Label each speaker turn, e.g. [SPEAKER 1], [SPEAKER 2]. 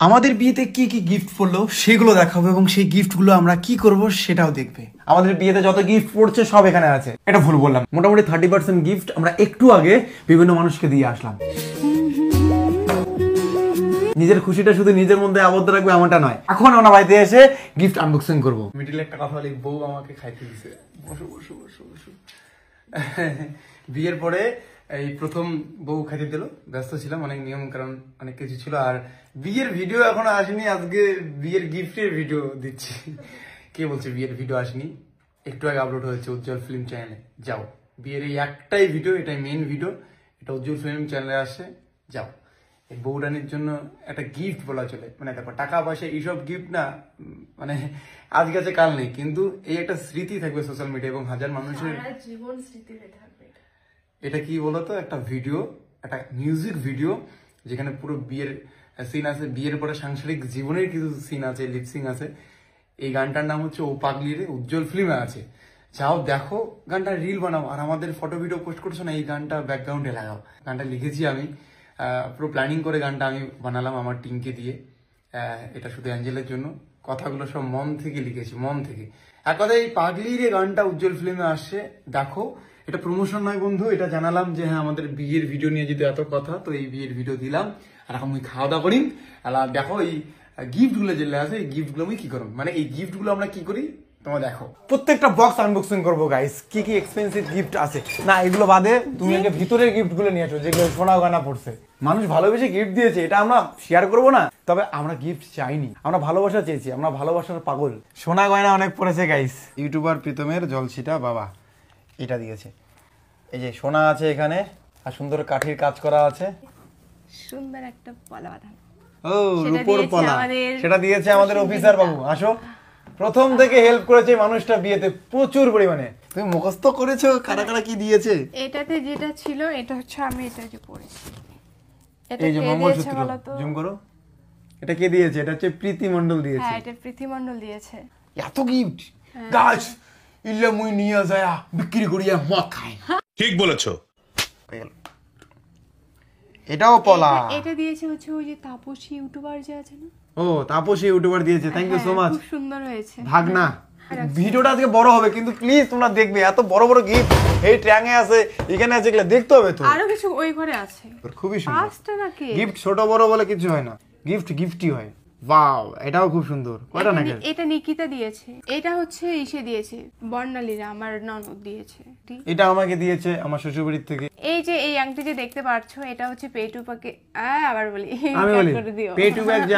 [SPEAKER 1] আমাদের বিয়েতে কি কি গিফট পড়লো সেগুলো দেখাবো এবং সেই গিফটগুলো আমরা কি করব সেটাও দেখবে। আমাদের বিয়েতে যত গিফট পড়ছে সব এখানে আছে। এটা ভুল বললাম, মোটামুটি 30% গিফট আমরা একটু আগে বিভিন্ন মানুষকে দিয়ে আসলাম। নিজের খুশিটা শুধু নিজের মধ্যে আবদ্ধ রাখবে এমনটা নয়। এখন আমরা বাড়িতে এসে গিফট আনবক্সিং করবো। মিডিলে একটা কথা বলি, বউ আমাকে খাইতে দিছে। বসো বসো বসো বসো। বিয়ের পরে এই প্রথম বউ খাইতে দিল, ব্যস্ত ছিলাম, অনেক নিয়ম কারণ অনেক কিছু ছিল। আর বিয়ের ভিডিও এখনো আসেনি, আজকে বিয়ের গিফটের ভিডিও দিচ্ছি। কে বলছে বিয়ের ভিডিও আসেনি? একটু আগে আপলোড হয়েছে উজ্জ্বল ফিল্ম চ্যানেলে, যাও। বিয়ের এই একটাই ভিডিও, এটাই মেইন ভিডিও, এটা উজ্জ্বল ফিল্ম চ্যানেলে আসে, যাও। এই বউরানির জন্য একটা গিফট বলা চলে, মানে দেখো টাকা পয়সা এইসব গিফট না, মানে আজকে আছে কাল নেই, কিন্তু এই একটা স্মৃতি থাকবে সোশ্যাল মিডিয়া এবং হাজার মানুষের
[SPEAKER 2] জীবন স্মৃতি হয়ে থাকবে।
[SPEAKER 1] এটা কি বলতো, একটা ভিডিও, একটা মিউজিক ভিডিও যেখানে পুরো বিয়ের সিন আছে, বিয়ের পরে সাংসারিক জীবনের কিছু সিন আছে, লিপসিং আছে। এই গানটার নাম হচ্ছে ও পাগলি রে, উজ্জ্বল ফিল্মে আছে। যাও দেখো, গানটা রিল বানাও, আর আমাদের ফটো ভিডিও পোস্ট করছো না, এই গানটা ব্যাকগ্রাউন্ডে লাগাও। গানটা লিখেছি আমি, পুরো প্ল্যানিং করে গানটা আমি বানালাম আমার টিমকে দিয়ে। এটা শুধু অ্যাঞ্জেলের জন্য, কথাগুলো সব মন থেকে লিখেছি, মন থেকে। এক কথায় এই পাগলি রে গানটা উজ্জ্বল ফিল্মে আসছে, দেখো। এটা প্রমোশন নয় বন্ধু, এটা জানালাম যে হ্যাঁ আমাদের বিয়ের ভিডিও নিয়ে যদি এত কথা, তো এই বিয়ের ভিডিও দিলাম। আর এখন আমি খাওয়া দাওয়া করি। দেখো এই গিফট গুলো যেগুলো আছে, এই গিফট গুলো আমি কি করবো, মানে এই গিফট গুলো আমরা কি করি তোমরা দেখো। প্রত্যেকটা বক্স আনবক্সিং করবো গাইস, কি কি এক্সপেন্সিভ গিফট আছে। না এগুলো বাদে তুমি আগে ভিতরের গিফট গুলো নিয়ে আসো, যেগুলো সোনা গানা পড়ছে। মানুষ ভালোবেসে গিফট দিয়েছে, এটা আমরা শেয়ার করবো না? তবে আমরা গিফট চাইনি, আমরা ভালোবাসা চেয়েছি, আমরা ভালোবাসার পাগল। সোনা গয়না অনেক পড়েছে গাইস। ইউটিউবার প্রীতমের জলছিটা বাবা এটা দিয়েছে। এই যে সোনা আছে এখানে, আর সুন্দর কাঠির কাজ করা আছে,
[SPEAKER 2] সুন্দর একটা পলা বাঁধা।
[SPEAKER 1] ও রূপোর পলা, সেটা দিয়েছে আমাদের অফিসার বাবু। আসো, প্রথম থেকে হেল্প করেছে মানুষটা বিয়েতে প্রচুর পরিমাণে। তুমি মুখস্থ করেছো কারা কারা কি দিয়েছে?
[SPEAKER 2] এটাতে যেটা ছিল এটা হচ্ছে আমি এটা যে পড়েছি। এটা
[SPEAKER 1] এই যে
[SPEAKER 2] কে দিয়েছে বলো তো?
[SPEAKER 1] জুম করো। এটা কে দিয়েছে? এটা হচ্ছে প্রীতি মণ্ডল দিয়েছে।
[SPEAKER 2] হ্যাঁ, এটা প্রীতি মণ্ডল দিয়েছে।
[SPEAKER 1] এত গিফট গাছ ইল্লা মুই নিয়ে যায় বিক্রি করিয়া মদ খাই।
[SPEAKER 3] ঠিক বলেছো।
[SPEAKER 1] এটাও পলা।
[SPEAKER 2] এটা দিয়েছে হচ্ছে ওই যে তাপসী ইউটিউবার যে আছে না?
[SPEAKER 1] ও তাপসী ইউটিউবার দিয়েছে, থ্যাংক ইউ সো মাচ।
[SPEAKER 2] খুব সুন্দর হয়েছে।
[SPEAKER 1] ভাগনা ভিডিওটা আজকে বড় হবে, কিন্তু প্লিজ তোমরা দেখবে, এত বড় বড় গিফট এই ট্যাঙ্গে আছে, এখানে আছে, এগুলো দেখতে হবে তো।
[SPEAKER 2] আরো কিছু ওই ঘরে আছে,
[SPEAKER 1] খুবই সুন্দর।
[SPEAKER 2] পাঁচটা নাকি?
[SPEAKER 1] গিফট ছোট বড় বলে কিছু হয় না, গিফট গিফটই হয়। ওয়াও, এটাও খুব সুন্দর। কয়টা নাকি?
[SPEAKER 2] এটা নিকিতা দিয়েছে, এটা হচ্ছে ইসে দিয়েছে বর্ণালীরা, আমার ননদ দিয়েছে।
[SPEAKER 1] এটা আমাকে দিয়েছে আমার শ্বশুরবাড়ির থেকে।
[SPEAKER 2] এই যে এই আংটি যে দেখতে পাচ্ছো, এটা হচ্ছে পে টু প্যাকে। আবার বলি,
[SPEAKER 1] আমি বলি
[SPEAKER 2] করে দিও।
[SPEAKER 1] পে টু ব্যাক যে